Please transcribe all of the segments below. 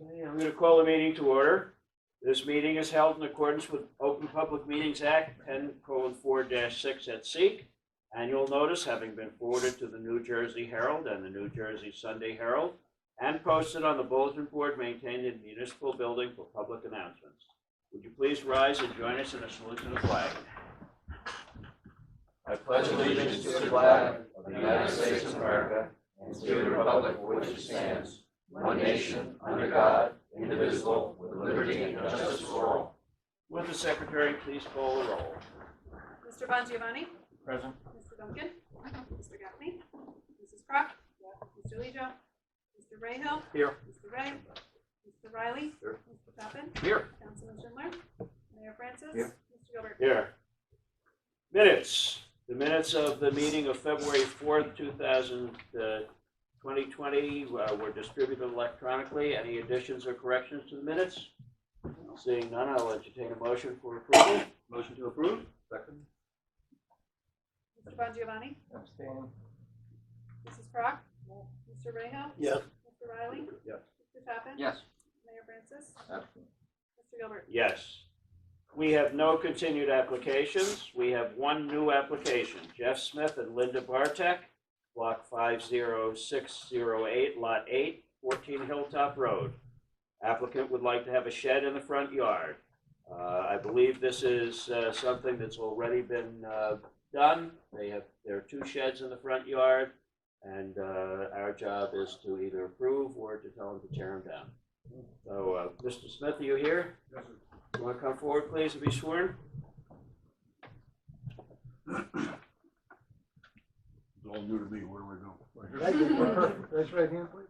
Okay, I'm going to call the meeting to order. This meeting is held in accordance with Open Public Meetings Act 10:4-6 at SEEK. Annual notice having been forwarded to the New Jersey Herald and the New Jersey Sunday Herald and posted on the bulletin board maintained in the municipal building for public announcements. Would you please rise and join us in a salute to the flag? I pledge allegiance to the flag of the United States of America and to the republic for which it stands, one nation, under God, indivisible, with liberty and justice for all. Would the secretary please call the roll? Mr. Bongiovanni? Present. Mr. Duncan? Mr. Gaffney? Mrs. Crock? Mr. Leggio? Mr. Rayhill? Here. Mr. Ray? Mr. Riley? Here. Mr. Peppin? Here. Councilman Schindler? Mayor Francis? Here. Mr. Gilbert? Here. Minutes. The minutes of the meeting of February 4th, 2020 were distributed electronically. Any additions or corrections to the minutes? Seeing none, I'll entertain a motion for approval. Motion to approve. Second. Mr. Bongiovanni? Abstain. Mrs. Crock? Mr. Rayhill? Yes. Mr. Riley? Yes. Mr. Peppin? Yes. Mayor Francis? Abstain. Mr. Gilbert? Yes. We have no continued applications. We have one new application. Jeff Smith and Linda Bartek, Block 50608, Lot 8, 14 Hilltop Road. Applicant would like to have a shed in the front yard. I believe this is something that's already been done. There are two sheds in the front yard, and our job is to either approve or to tell them to tear them down. So, Mr. Smith, are you here? Yes, sir. You want to come forward, please, and be sworn? It's all new to me. Where do I go? Thank you. Perfect. Raise your right hand, please.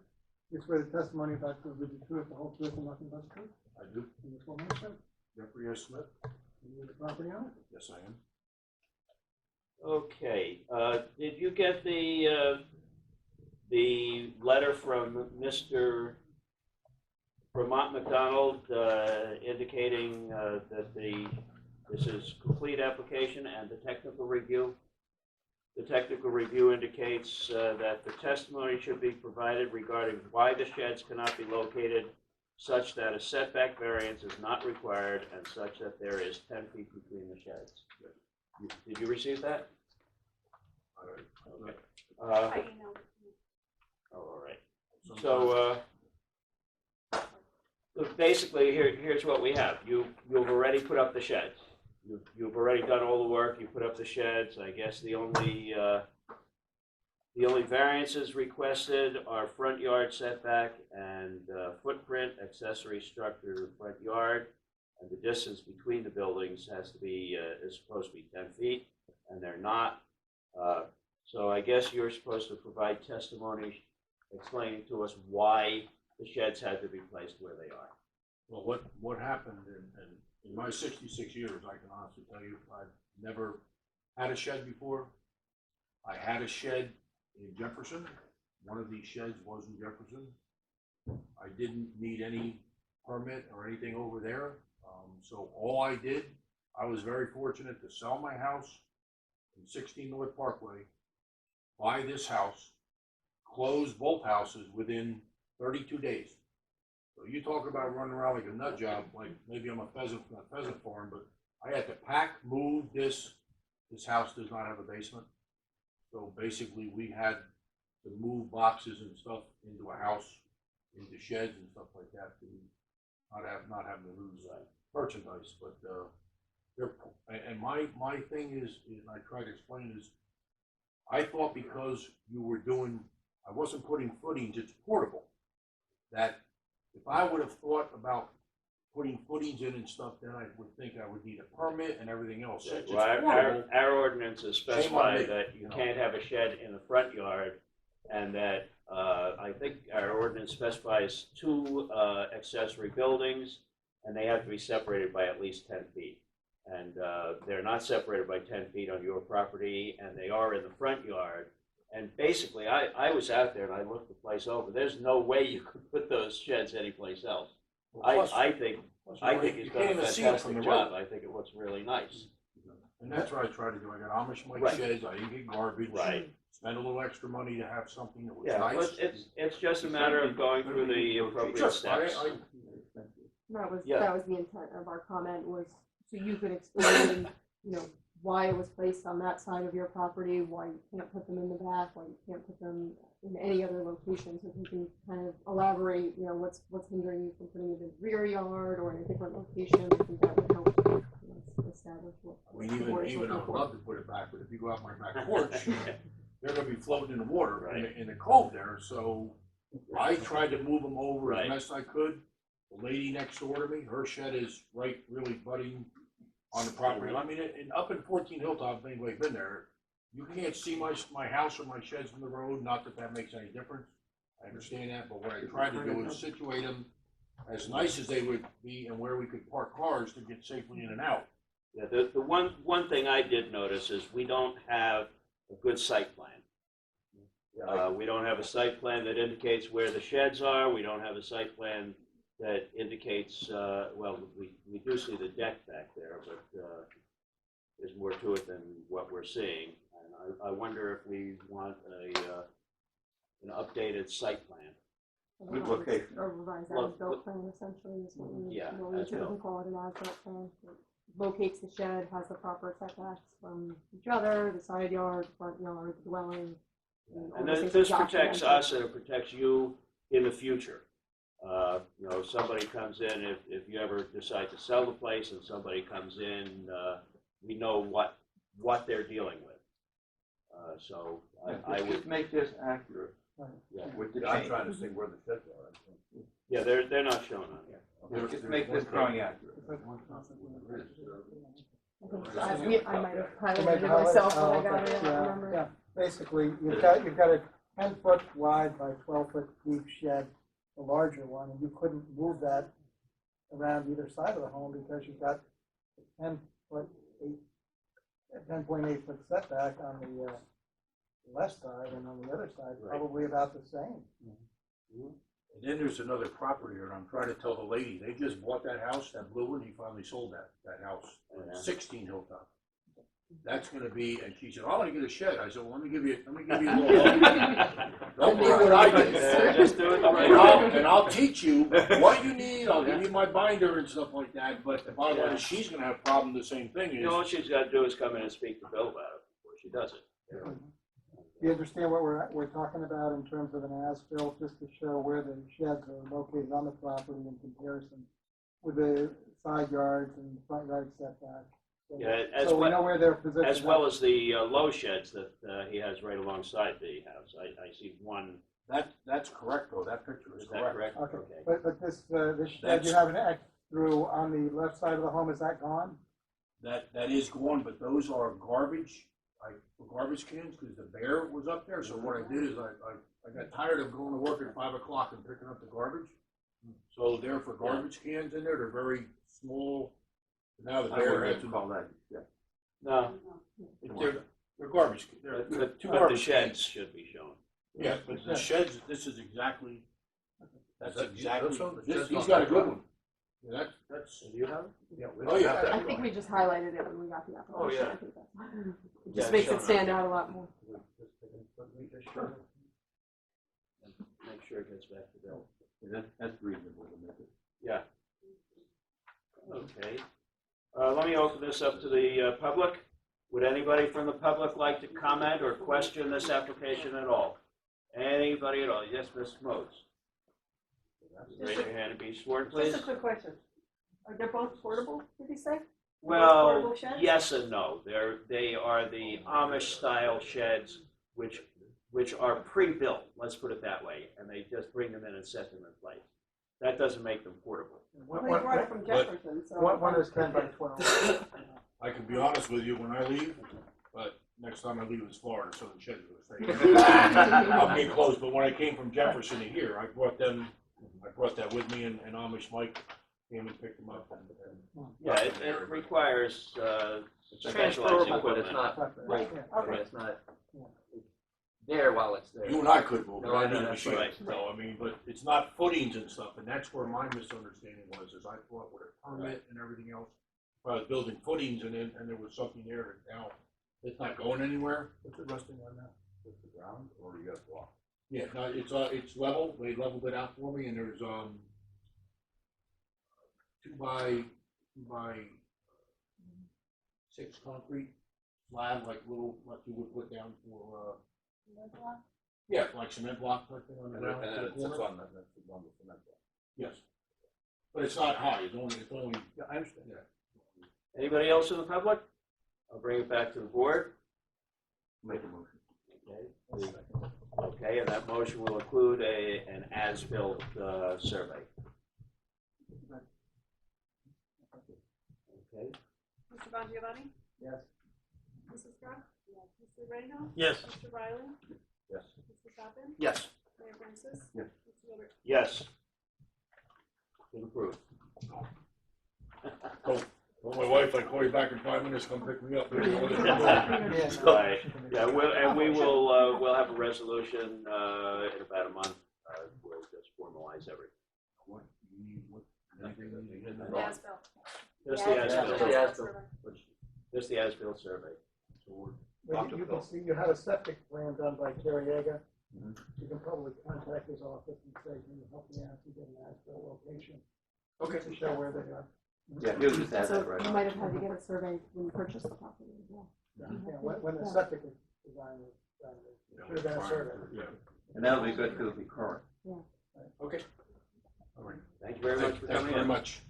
You swear the testimony about to be the truth, the whole truth, and nothing but the truth? I do. And this will make sense. Jeffrey S. Smith? And you're the property owner? Yes, I am. Okay, did you get the letter from Mr. Vermont McDonald indicating that this is complete application and the technical review? The technical review indicates that the testimony should be provided regarding why the sheds cannot be located such that a setback variance is not required and such that there is 10 feet between the sheds. Did you receive that? All right. Okay. I emailed it. All right. So, basically, here's what we have. You've already put up the sheds. You've already done all the work. You put up the sheds. I guess the only variances requested are front yard setback and footprint, accessory structure to the front yard, and the distance between the buildings is supposed to be 10 feet, and they're not. So I guess you're supposed to provide testimony explaining to us why the sheds had to be placed where they are. Well, what happened in my 66 years, I can honestly tell you, I've never had a shed before. I had a shed in Jefferson. One of these sheds was in Jefferson. I didn't need any permit or anything over there. So all I did, I was very fortunate to sell my house in 16 North Parkway, buy this house, close both houses within 32 days. So you talk about running around like a nut job, like maybe I'm a pheasant from a pheasant farm, but I had to pack, move this. This house does not have a basement. So basically we had to move boxes and stuff into a house, into sheds and stuff like that to not having to lose merchandise. But and my thing is I try to explain is, I thought because I wasn't putting footings, it's portable, that if I would have thought about putting footings in and stuff, then I would think I would need a permit and everything else. Since it's portable, Our ordinances Shame on specify me. that you can't have a shed in the front yard, and that I think our ordinance specifies 2 accessory buildings, and they have to be separated by at least 10 feet. And they're not separated by 10 feet on your property, and they are in the front yard. And basically, I was out there and I looked the place over. There's no way you could put those sheds anyplace else. I think he's done a fantastic job. I think it looks really nice. And that's what I try to do. I got Amish mike Right. sheds, I didn't get garbage. Right. spend a little extra money to have something that was Yeah, well, nice. it's just a matter of going through the appropriate Sure, steps. Yeah. That was the intent of our comment, was so you could explain, why it was placed on that side of your property, why you can't put them in the back, why you can't put them in any other location, so if you can kind of elaborate, what's hindering you from putting it in the rear yard or in a different location, I think that would help establish what. I mean, even I would love to put it back, but if you go out my back porch, they're gonna be floating in the water in the cove there, so I tried to move them over as best I could. The lady next door to me, her shed is really butting on the property. I mean, up in 14 Hilltop, if anybody's been there, you can't see my house or my sheds from the road, not that makes any difference. I understand that, but what I tried to do is situate them as nice as they would be and where we could park cars to get safely in and out. Yeah, the one thing I did notice is we don't have a good site plan. We don't have a site plan that indicates where the sheds are. We don't have a site plan that indicates, well, we do see the deck back there, but there's more to it than what we're seeing. And I wonder if we want an updated site plan. Good location. Or revised as-built plan, essentially, is what we Yeah, typically as-built. call it, an as-built plan. It locates the shed, has the proper setbacks from each other, the side yard, front yard, the dwelling. And this protects us and it protects you in the future. Somebody comes in, if you ever decide to sell the place and somebody comes in, we know what they're dealing with. So I would, Just make this accurate yeah, with the I'm change. trying to see where the sheds are. yeah, they're not shown on here. Just make this drawing accurate. I might have highlighted it myself when I got it, I don't remember. Yeah, basically, you've got a 10-foot wide by 12-foot deep shed, the larger one, and you couldn't move that around either side of the home because you've got a 10.8 foot setback on the left side, and on the other side, probably about the same. And then there's another property here, and I'm trying to tell the lady, they just bought that house, that blue one, he finally sold that house, Yeah. 16 Hilltop. That's gonna be, and she said, I wanna get a shed. I said, well, let me give you a little. Don't do what I did. Just do it the right way. And I'll teach you what you need, I'll give you my binder and stuff like that, but the bottom line is she's gonna have a problem, the same thing is. All she's got to do is come in and speak to Bill about it before she does it. Do you understand what we're talking about in terms of an as-built, just to show where the sheds are located on the property in comparison with the side yards and front yard setback? Yeah, So we know where they're positioned. as well as the low sheds that he has right alongside the house. I see one. That's correct, though, that picture is Is that correct? Okay, but this shed, That's- you have an X through on the left side of the home, is that gone? That is gone, but those are garbage, garbage cans, because the bear was up there, so what I did is I got tired of going to work at 5 o'clock and picking up the garbage. So they're for garbage cans in there, they're very small. Now the bear has to call that. Yeah. No, they're garbage cans. They're two but the garbage sheds cans. should be shown. Yeah, but the sheds, this is exactly, that's That- exactly, those are the this, sheds he's on got a the good front. one. Yeah, that's. Do you have it? Yeah, we Oh, don't yeah. have that I think we drawing. just highlighted it when we got the application. Oh, yeah. I think that's, it Yeah, just makes shown it on stand there. out a lot more. Sure. Make sure it gets back to Bill. That's reasonable to make it. Yeah. Okay. Let me open this up to the public. Would anybody from the public like to comment or question this application at all? Anybody at all? Yes, Ms. Modes. Raise your hand and be sworn, please. Just a quick question. Are they both portable, did you say? Well, portable sheds? yes and no. They are the Amish style sheds, which are pre-built, let's put it that way, and they just bring them in and set them in place. That doesn't make them portable. Well, they brought it from Jefferson, so. One is 10 by 12. I can be honest with you when I leave, but next time I leave it's Florida, so the sheds will stay. I'll be close, but when I came from Jefferson to here, I brought that with me, and Amish Mike came and picked them up. Yeah, it requires specialized Transferable, but it's equipment. not, right, Okay. it's not there while it's there. You and I could move, but No, I I know need that's machines, right. so I mean, but it's not footings and stuff, and that's where my misunderstanding was, is I thought with a permit and everything else, if I was building footings and there was something there, and now it's not going anywhere. What's it resting on now? With the ground, or you got a block? Yeah, no, it's level, they leveled it out for me, and there's, 2x6 concrete slab, like you would put down for, yeah, like cement block type thing on the ground. And it sits on the cement block. Yes. But it's not high, it's only, Yeah, I understand. yeah. Anybody else in the public? I'll bring it back to the board. Make a motion. Okay. Okay, and that motion will include an as-built survey. Okay. Mr. Bongiovanni? Yes. Mrs. Scott? Yes. Mr. Rehel? Yes. Mr. Riley? Yes. Mr. Coppin? Yes. Mayor Francis? Yes. Mr. Gilbert? Yes. Been approved. Well, my wife, I call you back in 5 minutes, come pick me up. Right. Yeah, we will, we'll have a resolution in about a month. We'll just formalize everything. What, you need, what, anything that you need? Yes, Bill. Just the as-built, Yeah. just the as-built survey. So Well, you can see, you had a septic plan done by Terry Yeager. Mhm. You can probably contact his office and say, can you help me out to get an as-built location Okay. to show where they are. Yeah, he'll just add So that right you on. might have had to get a survey when you purchased the property as well. Yeah, when the septic is designed, should have been a survey. Yeah. And that'll be good because it'll be current. Okay. All right. Thank you very much for Thank coming you very in. much.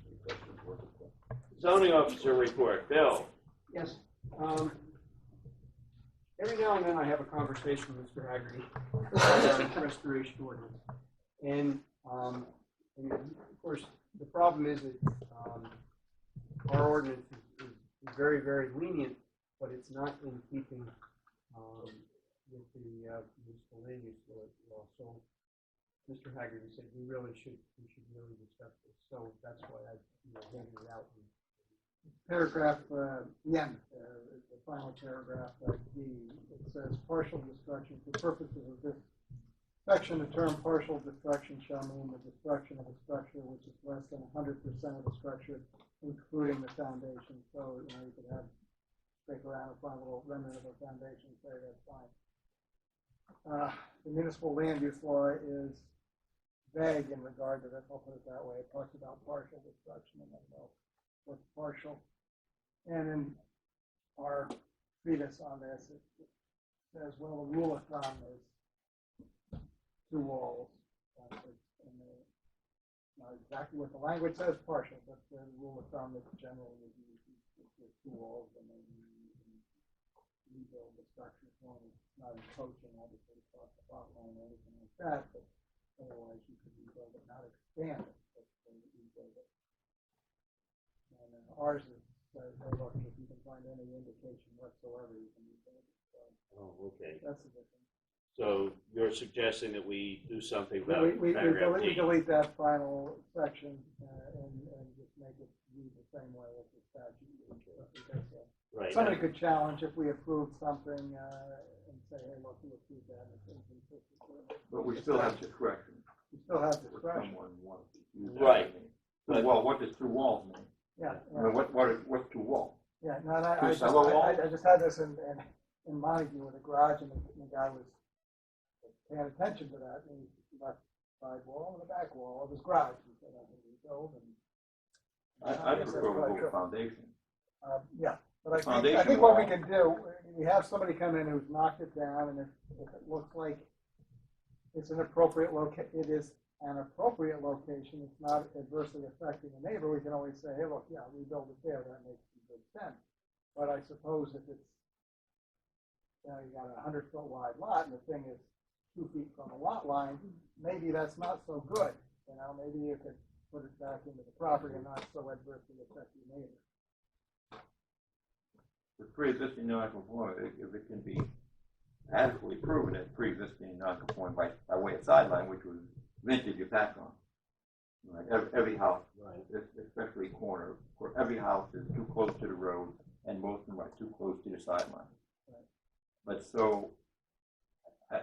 Zoning officer report, Bill. Yes. Every now and then I have a conversation with Mr. Haggerty about restoration ordinance. And of course, the problem is that our ordinance is very, very lenient, but it's not in keeping with the municipal land use law. So Mr. Haggerty said we should really discuss this. So that's why I handed it out. Paragraph, the end, the final paragraph, D, it says partial destruction. For purposes of this section, the term partial destruction shall mean the destruction of a structure which is less than 100% of the structure, including the foundation. So, you could have, break around and find a little remnant of a foundation and say that's fine. The municipal land use law is vague in regard to this, I'll put it that way. It talks about partial destruction and then what's partial. And in our treatise on this, it says, well, the rule of thumb is 2 walls. Not exactly what the language says, partial, but the rule of thumb is generally with 2 walls, and then you can rebuild the structure as long as it's not encroaching, obviously, across the lot line or anything like that, but otherwise you could rebuild it, not expand it, but rebuild it. And ours is, look, if you can find any indication whatsoever, you can rebuild it. So Oh, okay. that's the difference. So you're suggesting that we do something about We paragraph D? delete that final section and just make it read the same way as the statute. Because, Right. somebody could challenge if we approve something and say, hey, look, we approved that, and it's inconsistent with it. But we still have discretion. You still have If discretion. someone wants to use that. Right. Well, what does 2 walls mean? Yeah, I mean, what's 2 walls? yeah. No, and Two cellar walls? I just had this in Montague with a garage, and the guy was paying attention to that, and he left the side wall and the back wall of his garage. He said, I can rebuild, and I guess that's prefer probably a true. foundation. Yeah, but I Foundation think what we wall. can do, we have somebody come in who's knocked it down, and if it looks like it's an appropriate it is an appropriate location, it's not adversely affecting the neighbor, we can always say, hey, look, yeah, rebuild it there, that makes good sense. But I suppose if it's, you got a 100-foot wide lot, and the thing is 2 feet from the lot line, maybe that's not so good. Maybe you could put it back into the property and not so adversely affect your neighbor. The pre-existing non-conforming, if it can be adequately proven as pre-existing non-conforming by way of sideline, which was vintage Hopatcong. Like every house, especially corner, where every house is too close to the road, and most of them are too close to the sideline. Right. But so,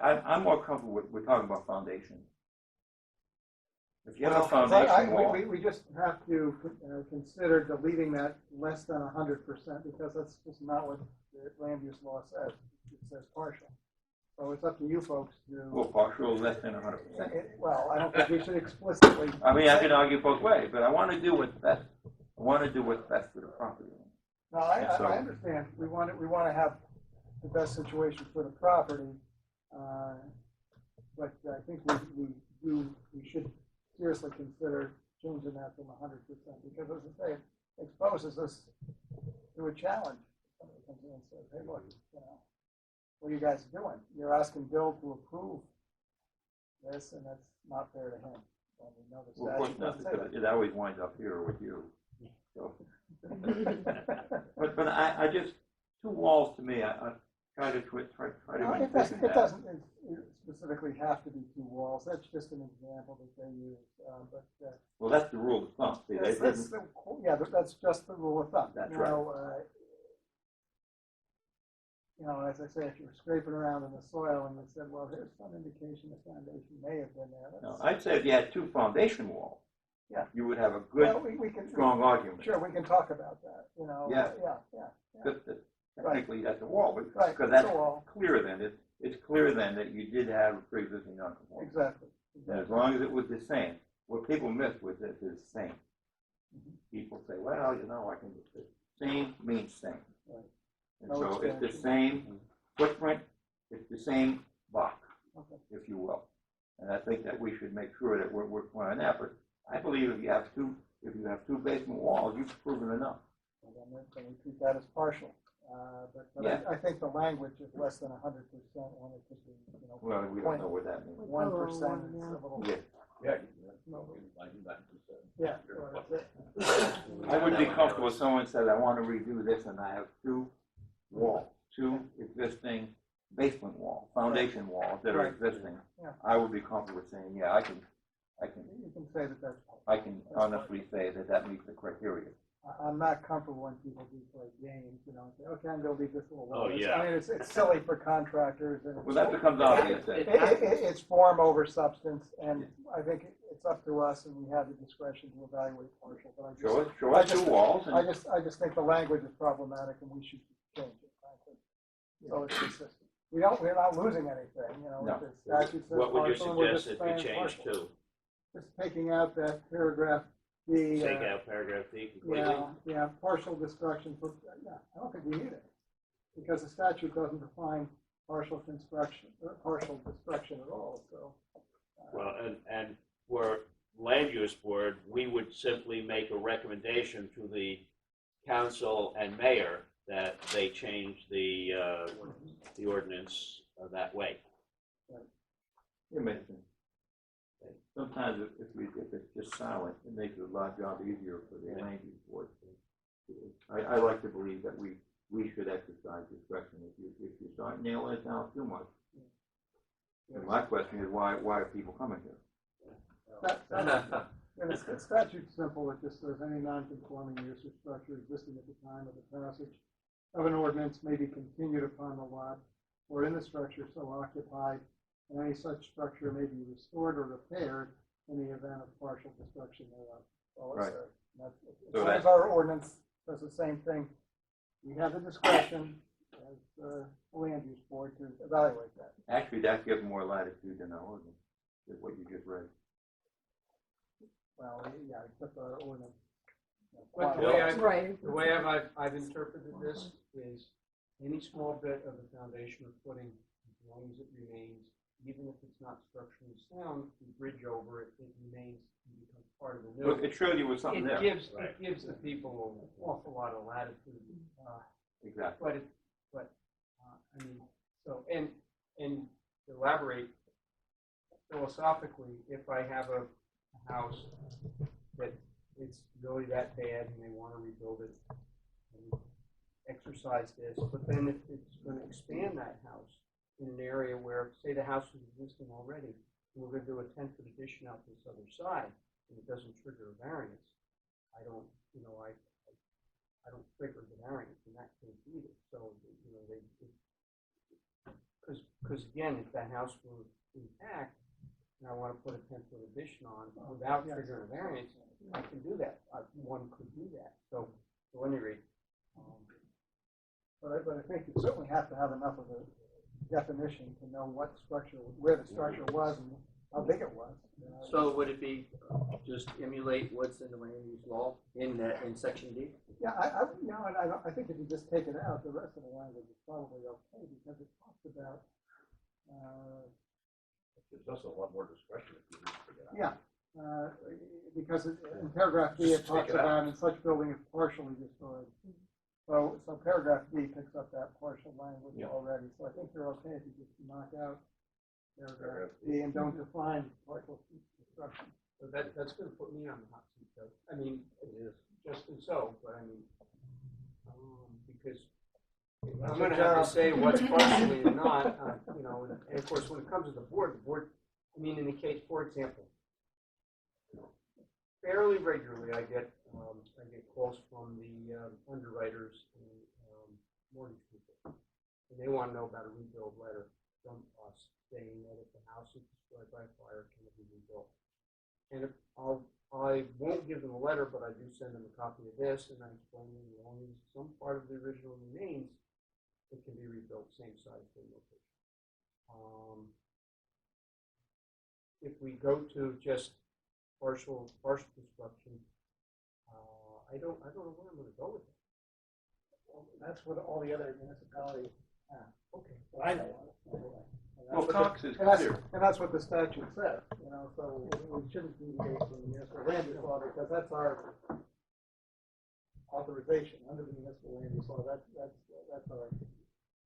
I'm more comfortable with talking about foundation. If you have a foundation wall, We just have to consider deleting that less than 100%, because that's just not what the land use law says. It says partial. So it's up to you folks Well, to, partial less than 100%. well, I don't think we should explicitly. I mean, I can argue both ways, but I want to do what's best. I want to do what's best for the property owner. No, I understand. We want to have the best situation for the property. But I think we should seriously consider changing that from 100%, because as I say, it exposes us to a challenge. Somebody comes in and says, hey, look, what are you guys doing? You're asking Bill to approve this, and that's not fair to him. Well, we know the Well, of course statute not, doesn't say because it always winds up here with you. So, but I just, 2 walls to me, I try to envision It that. doesn't specifically have to be 2 walls. That's just an example that they use. Well, that's the rule of thumb. See, they That's didn't, that's just the rule of thumb. That's As I say, if you were scraping around in the soil and you said, well, here's some indication the foundation may have been there. no, I'd say if you had 2 foundation walls, Yeah. you would have a Well, good, we can, strong argument. sure, we can talk about that, Yeah. Yeah. Just that technically that's a wall, but Right, because it's that's a wall. clear then. It's clear then that you did have a pre-existing non-conformity. Exactly. And as long as it was the same, what people miss with this is same. Mhm. People say, well, I can just say, same means same. Right. And No so it's the expansion. same footprint, it's the same box, Okay. if you will. And I think that we should make sure that we're clear on that. But I believe if you have two basement walls, you've proven enough. And then we treat that as partial. But Yeah. I think the language is less than 100% when it could be, Well, we don't know what that means. 1% is a little. Yeah. Yeah. Well, that's it. I wouldn't be comfortable if someone said, I want to redo this, and I have 2 walls, 2 existing basement walls, foundation walls that are Right. existing. Yeah. I would be comfortable with saying, yeah, I can You can say that that's. honestly say that meets the criteria. I'm not comfortable when people do play games, and say, okay, I'm gonna leave this little. Oh, wall." yeah. I mean, it's silly for contractors, and Well, that becomes obvious then. it's form over substance, and I think it's up to us, and we have the discretion to evaluate partial. But Show us 2 walls, I and just think the language is problematic, and we should change it, frankly. So it's consistent. We're not losing anything, No. if the statute says What would you partial, we're suggest just that we saying change partial. to? Just taking out that paragraph D. Take out paragraph D completely? Yeah, partial destruction, I don't think we need it, because the statute doesn't define partial construction, partial destruction at all, so. Well, and for land use board, we would simply make a recommendation to the council and mayor that they change the ordinance that way. it makes sense. Sometimes if it's just silent, it makes the job easier for the land use board. I like to believe that we should exercise discretion if you start nailing it down too much. And my question is, why are people coming here? And the statute's simple, it just says any non-conforming use or structure existing at the time of the passage of an ordinance may be continued upon the lot or in the structure so occupied, and any such structure may be restored or repaired in the event of partial destruction thereof. All it Right. says. As So long as our ordinance does the same thing, we have the discretion as the land use board to evaluate that. Actually, that gives more latitude than our ordinance, is what you just read. Well, yeah, except our ordinance. But Right. the way I've interpreted this is any small bit of the foundation or footing, as long as it remains, even if it's not structurally sound, you bridge over it, it remains, and becomes part of the new. Look, it showed you was something It there. gives the people an awful lot of latitude, Exactly. I mean, so, and to elaborate philosophically, if I have a house that it's really that bad and they want to rebuild it, and exercise this, but then if it's going to expand that house in an area where, say, the house is existing already, and we're going to do a 10-foot addition out this other side, and it doesn't trigger a variance, I don't trigger the variance in that case either. So, because again, if that house were intact, and I want to put a 10-foot addition on without triggering a variance, I can do that. One could do that. So, at any rate, But I think you certainly have to have enough of definition to know what structure, where the structure was and how big it was. So would it be just emulate what's in the land use law in that, in section D? Yeah, I think if you just take it out, the rest of the language is probably okay, because it talks about, There's also a lot more discretion if you just figure it out. yeah, because in paragraph B, it Just take talks it out. about in such building is partially destroyed. So paragraph B picks up that partial language Yeah. already, so I think you're okay if you just knock out paragraph B and don't define partial destruction. So that's gonna put me on the hot seat, though. I mean, justly so, but I mean, because I'm gonna have to say what's partially and not, you know, and of course, when it comes to the board, I mean, in the case, for example, fairly regularly, I get calls from the underwriters and mortgage people, and they want to know about a rebuild letter from us saying that if the house is destroyed by fire, can it be rebuilt? And if I won't give them a letter, but I do send them a copy of this, and I explain that as long as some part of the original remains, it can be rebuilt, same size, same location. If we go to just partial destruction, I don't know where I'm going to go with it. Well, that's what all the other municipalities have. Okay. That I know of, anyway. And that's Well, what Cox is and that's- clear. And that's what the statute says, you know, so we shouldn't deviate from the municipal land use law, because that's our authorization under the municipal land use law. That's our.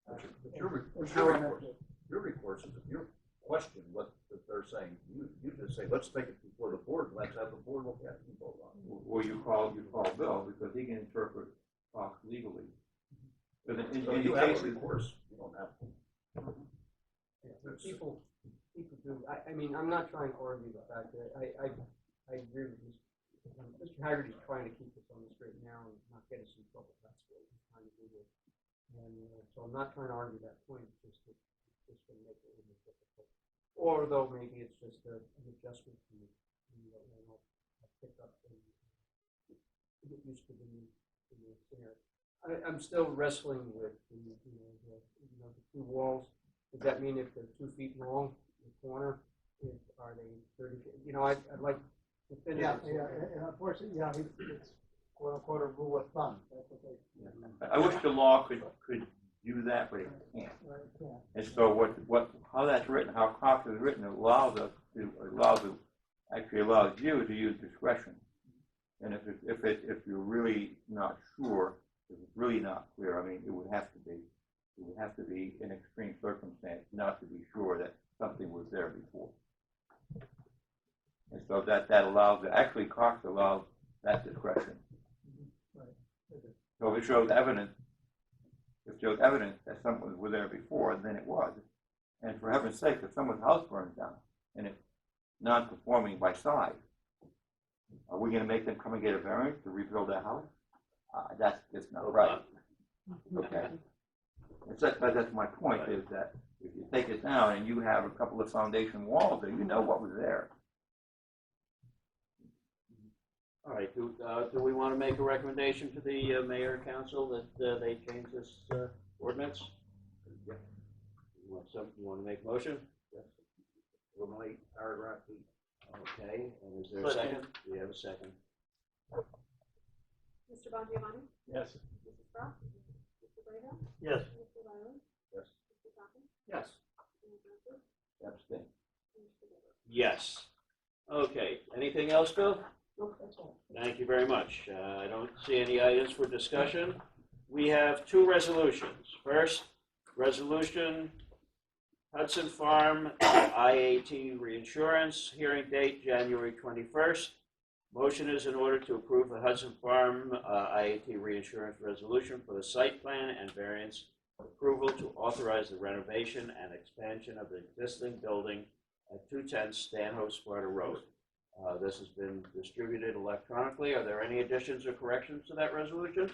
But your empowerment. recourse, your recourse is if you question what they're saying, you just say, let's take it before the board, let's have the board look at it and vote on it. Or you call Bill, because he can interpret Fox legally. But in So the you have a cases, recourse, you don't have to. People do. I mean, I'm not trying to argue the fact that I agree with Mr. Haggerty's trying to keep us on the straight and narrow and not get us in trouble. That's what he's trying to do here. And so I'm not trying to argue that point. It's just going to make it a little bit difficult. Or though maybe it's just an adjustment to me. And I'll pick up and get used to the new scenario. I'm still wrestling with the two walls. Does that mean if they're 2 feet long, the corner, are they 30 feet? You know, I'd like definitive. Yeah, and unfortunately, yeah, it's quote unquote a rule of thumb. That's what they. I wish the law could do that, but it can't. Right, yeah. And so how that's written, how Cox is written, allows you to use discretion. And if you're really not sure, if it's really not clear, I mean, it would have to be an extreme circumstance not to be sure that something was there before. And so that allows, actually Cox allows that discretion. Right. So if it shows evidence that someone was there before, then it was. And for heaven's sake, if someone's house burns down and it's non-conforming by size, are we going to make them come and get a variance to rebuild their house? That's just not right. Okay. But that's my point, is that if you take it down and you have a couple of foundation walls there, you know what was there. All right, do we want to make a recommendation to the mayor and council that they change this ordinance? Yeah. You want to make a motion? Yes. Eliminate paragraph B. Okay, and is there a second? We have a second. Mr. Bongiovanni? Yes. Mrs. Brock? Mr. Brado? Yes. Mr. Riley? Yes. Mr. Coffin? Yes. Mr. Johnson? Abstain. And Mr. Deborah? Yes. Okay, anything else, Bill? Nope, that's all. Thank you very much. I don't see any items for discussion. We have two resolutions. First, resolution Hudson Farm IAT reinsurance, hearing date January 21st. Motion is in order to approve the Hudson Farm IAT reinsurance resolution for the site plan and variance approval to authorize the renovation and expansion of the existing building at 210 Stanhope Sparta Road. This has been distributed electronically. Are there any additions or corrections to that resolution?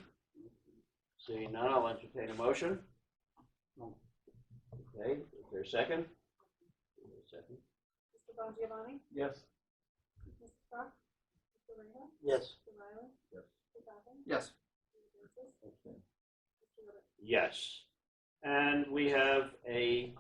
Seeing none, I'll entertain a motion. Okay, is there a second? Second. Mr. Bongiovanni? Yes. Mrs. Brock? Mr. Brado? Yes. Mr. Riley? Yes. Mr. Coffin? Yes. Mr. Johnson? Abstain. Mr. Deborah? Yes. And we have a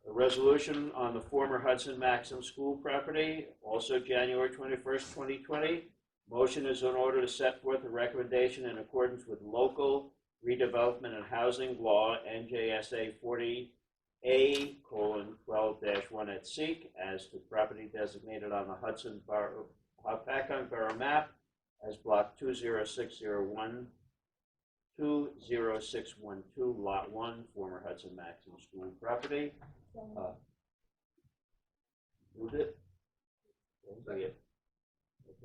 resolution on the former Hudson Maxim School property, also January 21st, 2020. Motion is in order to set forth a recommendation in accordance with local redevelopment and housing law, NJSA 40A:12-1 at Seek, as to property designated on the Hudson Borough of Hopatcong Borough map as block 20601, 20612, lot 1, former Hudson Maxim School property. Moved it? Second.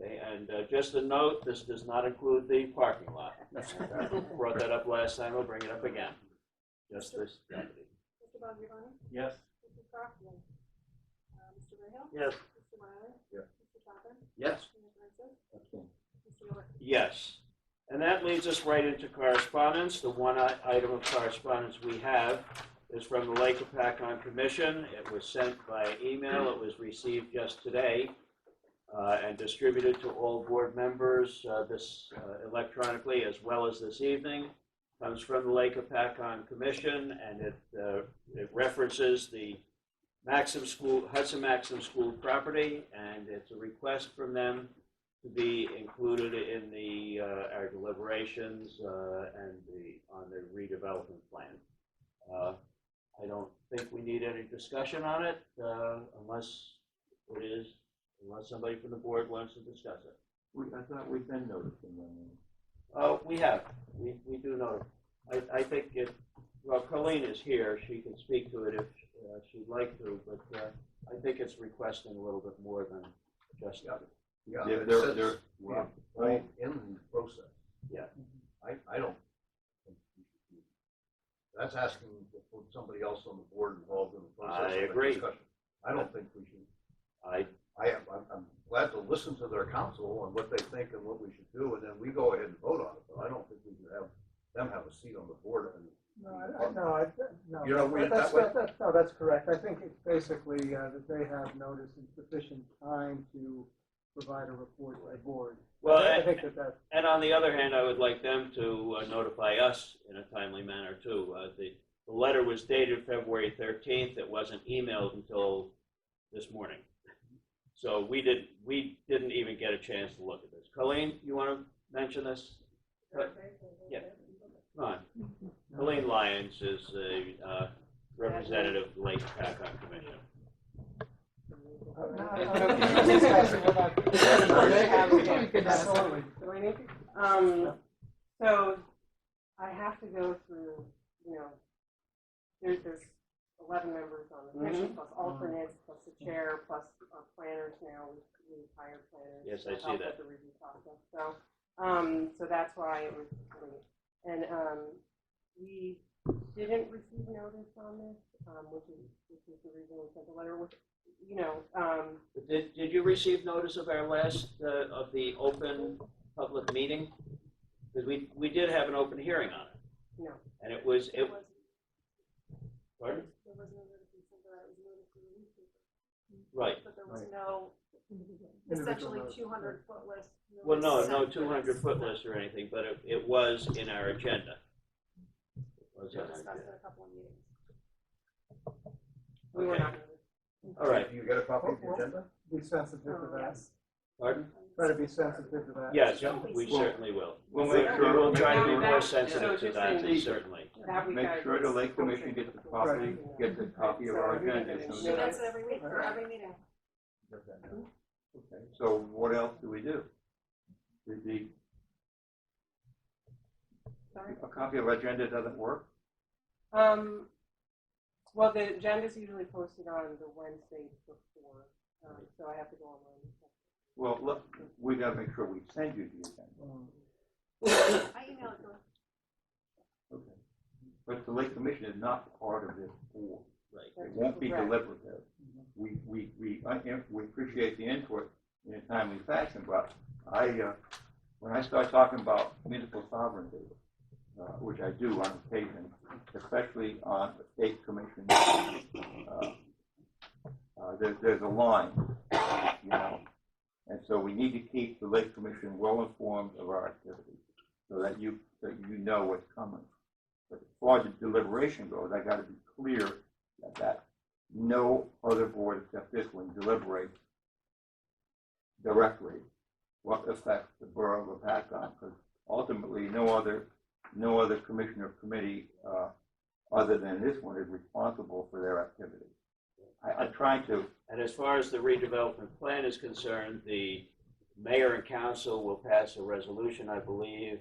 Okay, and just a note, this does not include the parking lot. Brought that up last time, we'll bring it up again. Just this property. Mr. Bongiovanni? Yes. Mrs. Croft? Mr. Mayhew? Yes. Mr. Wiley? Yes. Mr. Coppin? Yes. Mayor Francis? Mr. Miller? Yes. And that leads us right into correspondence. The one item of correspondence we have is from the Lake Hopatcong Commission. It was sent by email. It was received just today and distributed to all board members electronically as well as this evening. Comes from the Lake Hopatcong Commission, and it references the Hudson Maxim School property, and it's a request from them to be included in our deliberations and on the redevelopment plan. I don't think we need any discussion on it unless somebody from the board wants to discuss it. I thought we'd been noticing them. We have. We do know. I think Colleen is here. She can speak to it if she'd like to, but I think it's requesting a little bit more than just that. Yeah, Yeah, it they're- says, they're- well, right in the process. Yeah. I don't think we should do that. That's asking to put somebody else on the board involved in the process. I of the agree. discussion. I don't think we should. I I'm glad to listen to their counsel on what they think and what we should do, and then we go ahead and vote on it, but I don't think we should have them have a seat on the board. And No, You don't read it that's, that way? no, that's correct. I think it's basically that they have notice and sufficient time to provide a report to the board. well, I think that and on the other hand, I would like them to notify us in a timely manner too. The letter was dated February 13th. It wasn't emailed until this morning, so we didn't even get a chance to look at this. Colleen, you want to mention this? Yeah. Come on. Colleen Lyons is a representative of the Lake Hopatcong Commission. absolutely. So I have to go through, there's 11 members on the commission, plus alternates, plus the chair, plus planners now. We've hired planners. Yes, to I see help that. with the review process. So that's why it was late. And we didn't receive notice on this, which is the reason we sent the letter. Did you receive notice of our last of the open public meeting? Because we did have an open hearing on it. No. And it was pardon? There was no notice in December, it was notice in the newspaper. Right. But there was no, Individual essentially notice. 200-foot list. Well, no sent 200-foot list or anything, but it was in our agenda. It was We in our discussed agenda. it a couple of meetings. We were Okay. not. All right. Do you get a copy of the agenda? Be sensitive to that. Pardon? Try to be sensitive to that. Yes, we certainly will. We'll We make sure. will try to be Yeah. more So sensitive to just that, in- certainly. That week Make I sure the was Lake Commission gets the copy, gets a copy of our agenda. She does it every week for every meeting. Okay, so what else do we do? Sorry? A copy of our agenda doesn't work? Well, the agenda's usually posted on the Wednesday before, so I have to go online. Well, look, we gotta make sure we send you the agenda. I emailed it to her. Okay. But the Lake Commission is not part of this board. Right. It won't be Correct. deliberative. We appreciate the input in a timely fashion, but when I start talking about municipal sovereignty, which I do on occasion, especially on the state commission, there's a line, and so we need to keep the Lake Commission well informed of our activities, so that you know what's coming. But as far as the deliberation goes, I gotta be clear that no other board except this one deliberates directly what affects the Borough of Hopatcong, because ultimately no other commission or committee other than this one is responsible for their activity. I try to. And as far as the redevelopment plan is concerned, the mayor and council will pass a resolution, I believe,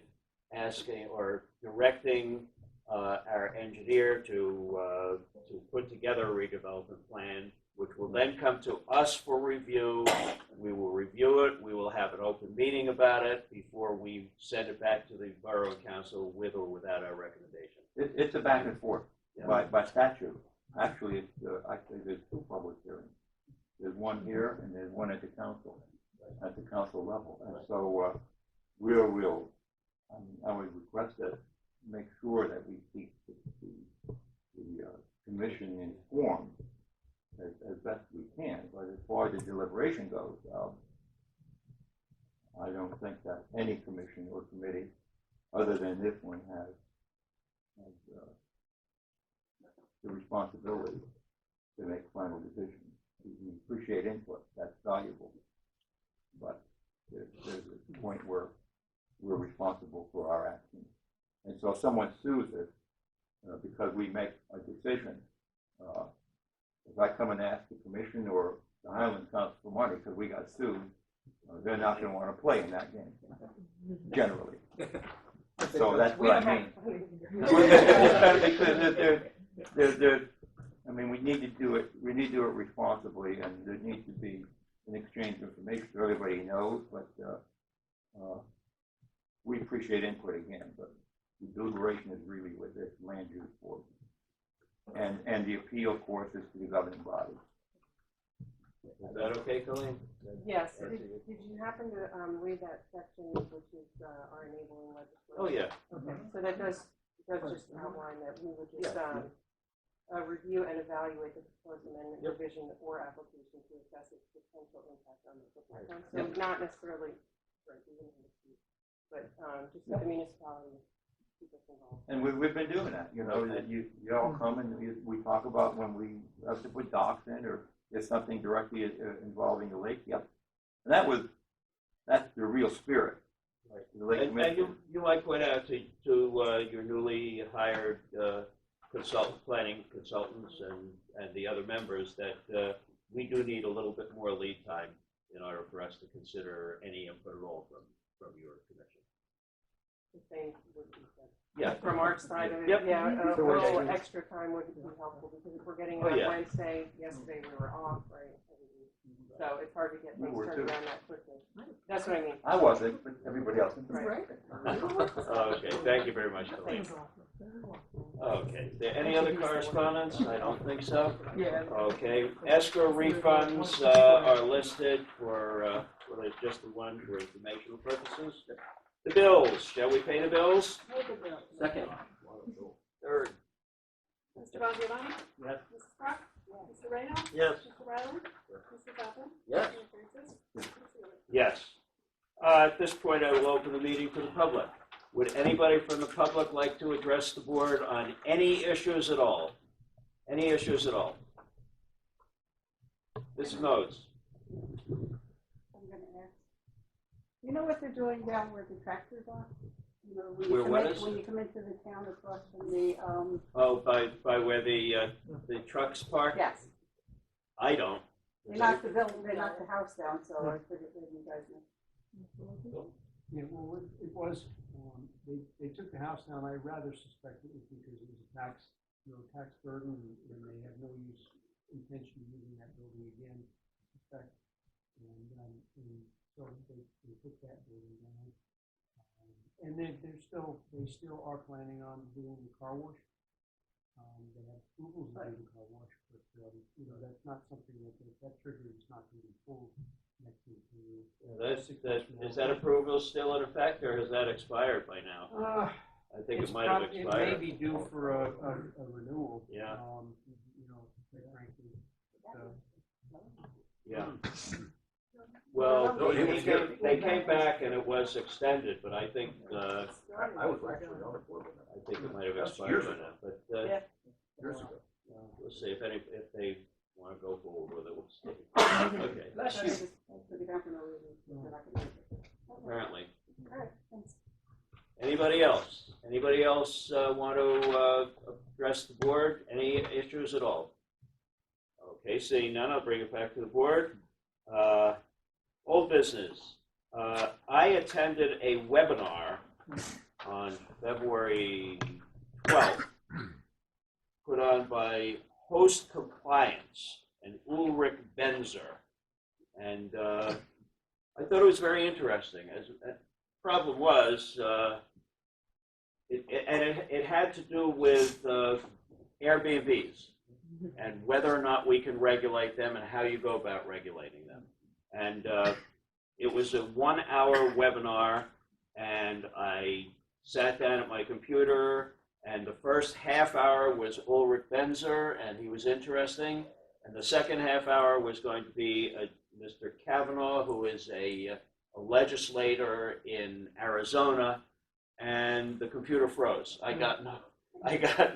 asking or directing our engineer to put together a redevelopment plan, which will then come to us for review. We will review it. We will have an open meeting about it before we send it back to the borough council with or without our recommendation. It's a back and forth Yeah. by statute. Actually, there's two public hearings. There's one here and there's one at the council level. And so I would request that make sure that we keep the commission informed as best we can. But as far as the deliberation goes, I don't think that any commission or committee other than this one has the responsibility to make final decisions. We appreciate input, that's valuable. But there's a point where we're responsible for our actions. And so if someone sues us because we make a decision, if I come and ask the commission or the Highland Council for money because we got sued, they're not going to want to play in that game, generally. So that's what I mean. Because I mean, we need to do it responsibly, and there needs to be an exchange of information so everybody knows. But we appreciate input again. But the deliberation is really with this land use board, and the appeal, of course, is to the governing body. Is that okay, Colleen? Yes, did you happen to read that section, which is our enabling legislation? Oh, yeah. Okay, so that does just outline that we would just review and evaluate the proposed amendment, revision, or application to assess its potential impact on the Hopatcong. So not necessarily, right, but just the municipality keep us involved. And we've been doing that, you know, that you all come and we talk about when we have to put docks in or there's something directly involving the lake. Yep. And that's the real spirit. Right. The lake And you might point out to your newly hired planning consultants and the other members that we do need a little bit more lead time in order for us to consider any input at all from your commission. The same would be said. Yeah. From our side of it, Yep. yeah, a little extra time would be helpful because if we're getting it Oh, on yeah. Wednesday, yesterday we were off, right? So it's hard to get things turned around that quickly. That's what I mean. I wasn't, but everybody else. Right. Okay, thank you very much, Colleen. Okay, is there any other correspondence? I don't think so. Yeah. Okay, escrow refunds are listed for just the one for informational purposes. The bills, shall we pay the bills? Second. Third. Mr. Bongiovanni? Yes. Mrs. Crock? Mr. Reno? Yes. Mr. Ryland? Mr. Peppin? Yes. Mr. Francis? Mr. Lewis? Yes. At this point, I will open the meeting to the public. Would anybody from the public like to address the board on any issues at all? Any issues at all? Ms. Modes? I'm gonna ask. You know what they're doing down where the tractors are? You know, Where what is? when you come into the town across from the, Oh, by where the trucks park? yes, I don't. they knocked the house down, so I figured maybe you guys know. Yeah, well, it was, they took the house down. I rather suspect it was because it was a tax burden, and they have no intention of using that building again, I suspect. And so they took that building down. And they still are planning on doing the car wash. They have approvals to do the car wash, but you know, that's not something that trigger is not going to be pulled next week. Is that approval still in effect, or has that expired by now? I think it might have expired. It may be due for a renewal. Yeah. You know, quite frankly. Yeah. Well, they came back and it was extended, but I think I was actually on the board with that. I think it might have That's expired years by ago. now, but, Yeah. Years ago. we'll see if they wanna go forward with it, we'll see. Okay, Bless you. Put it down for no reason. That I can make it. apparently. All right, thanks. Anybody else? Anybody else want to address the board? Any issues at all? Okay, seeing none, I'll bring it back to the board. Old business. I attended a webinar on February 12th, put on by Host Compliance and Ulrich Benzer. And I thought it was very interesting. The problem was, it had to do with Airbnbs and whether or not we can regulate them and how you go about regulating them. And it was a 1-hour webinar, and I sat down at my computer, and the first half hour was Ulrich Benzer, and he was interesting. And the second half hour was going to be Mr. Kavanaugh, who is a legislator in Arizona, and the computer froze. I got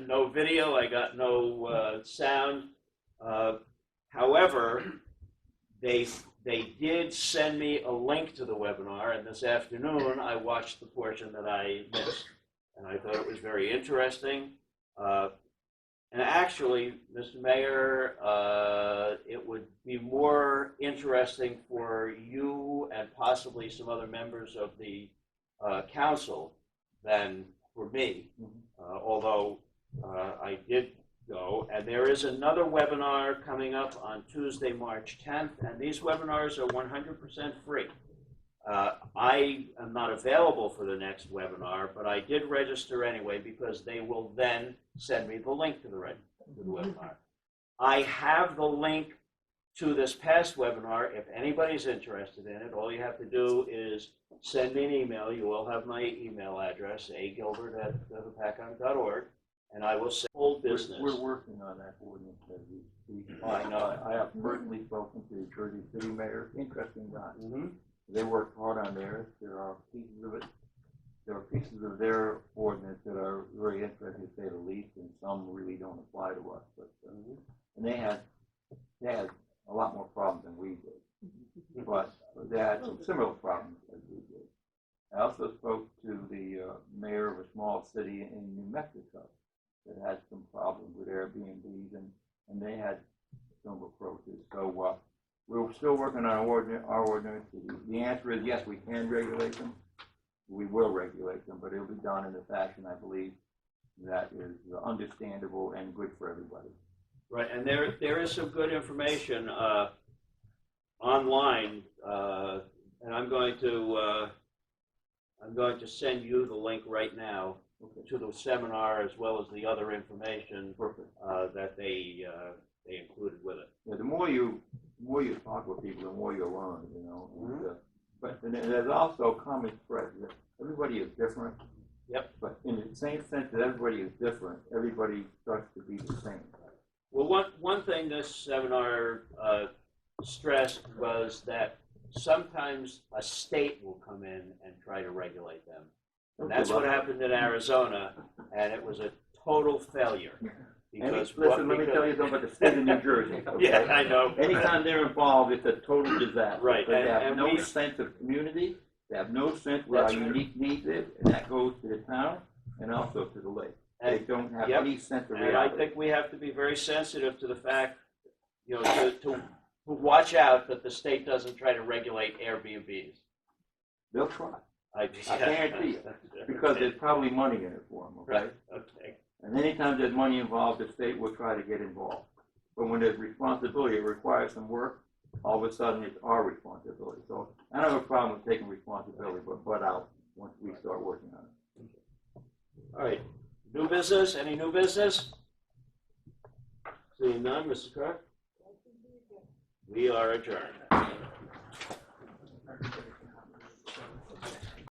no video, I got no sound. However, they did send me a link to the webinar, and this afternoon I watched the portion that I missed, and I thought it was very interesting. And actually, Mr. Mayor, it would be more interesting for you and possibly some other members of the council than for me, although I did go. And there is another webinar coming up on Tuesday, March 10th, and these webinars are 100% free. I am not available for the next webinar, but I did register anyway because they will then send me the link to the webinar. I have the link to this past webinar. If anybody's interested in it, all you have to do is send me an email. You will have my email address, agilbert@hopatcong.org, and I will send whole business. We're working on that ordinance as we speak. Oh, I know. I have personally spoken to the Jersey City mayor. Interesting guy. Mm-hmm. They worked hard on theirs. There are pieces of their ordinance that are very interesting, to say the least, and some really don't apply to us. But and they had a lot more problems than we did, but they had some similar problems as we did. I also spoke to the mayor of a small city in New Mexico that had some problems with Airbnbs, and they had some approaches. So we're still working on our ordinance. The answer is yes, we can regulate them. We will regulate them, but it'll be done in a fashion, I believe, that is understandable and good for everybody. Right, and there is some good information online, and I'm going to send you the link right now to the seminar as well as the other information that they included with it. Yeah, the more you talk with people, the more you learn, you know. But there's also common thread. Everybody is different. Yep. But in the same sense that everybody is different, everybody starts to be the same. Well, one thing this seminar stressed was that sometimes a state will come in and try to regulate them. And that's what happened in Arizona, and it was a total failure. Because Listen, let me tell you something about the state of New Jersey. Okay? Yeah, I know. Anytime they're involved, it's a total disaster. Right, They have and no we- sense of community. They have no sense where our That's right. unique needs is, and that goes to the town and also to the lake. They And- don't have Yep. any sense of And I reality. think we have to be very sensitive to the fact, you know, to watch out that the state doesn't try to regulate Airbnbs. They'll try, I guarantee you, because there's probably money in it for them, okay? Right, okay. And anytime there's money involved, the state will try to get involved. But when there's responsibility, it requires some work, all of a sudden it's our responsibility. So I don't have a problem with taking responsibility, but out once we start working on it. All right, new business, any new business? Seeing none, Mrs. Clark? We are adjourned.